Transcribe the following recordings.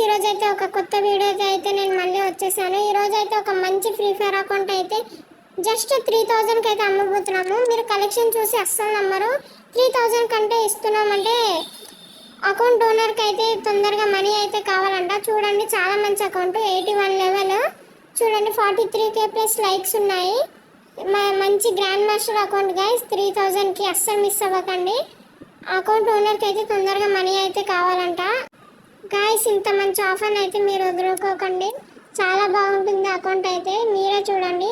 ఈరోజు అయితే ఒక కొత్త వీడియో అయితే నేను మళ్ళీ వచ్చేసాను. ఈరోజు అయితే ఒక మంచి ఫ్రీ ఫైర్ అకౌంట్ అయితే జస్ట్ 3000కి అయితే అమ్మబోతున్నాము. మీరు కలెక్షన్ చూసి అస్సలు నమ్మరు. 3000 కంటే ఇస్తున్నామంటే అకౌంట్ ఓనర్కి అయితే తొందరగా మనీ అయితే కావాలంట. చూడండి చాలా మంచి అకౌంట్, 81 లెవెల్. చూడండి 43k ప్లస్ లైక్స్ ఉన్నాయి. మంచి గ్రాండ్ మాస్టర్ అకౌంట్ గైస్. 3000కి అస్సలు మిస్ అవ్వకండి. అకౌంట్ ఓనర్కి అయితే తొందరగా మనీ అయితే కావాలంట గాయస్. ఇంత మంచి ఆఫర్ అయితే మీరు వదులుకోకండి. చాలా బాగుంటుంది అకౌంట్ అయితే, మీరే చూడండి.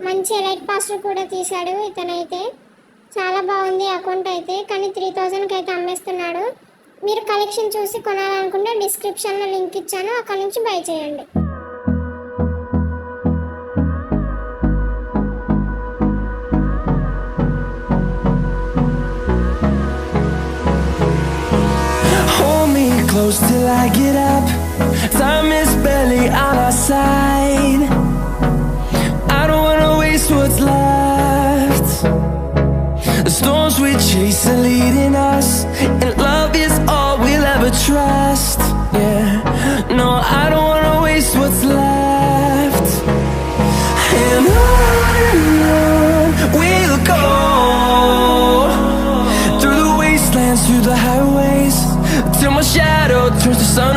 మంచి ఎలైట్ పాస్టర్ కూడా తీశాడు ఇతనైతే. చాలా బాగుంది అకౌంట్ అయితే, కానీ 3000కి అయితే అమ్మేస్తున్నాడు. మీరు కలెక్షన్ చూసి కొనాలనుకుంటే డిస్క్రిప్షన్లో లింక్ ఇచ్చాను, అక్కడ నుంచి బై చేయండి. Close till I get up. Time is barely on our side. I don't wanna waste what's left. The storms we chase are leading us, and love is all we'll ever trust. Yeah, no, I don't wanna waste what's left. And on we'll go, through the wastelands, through the highways, till my shadow turns to sun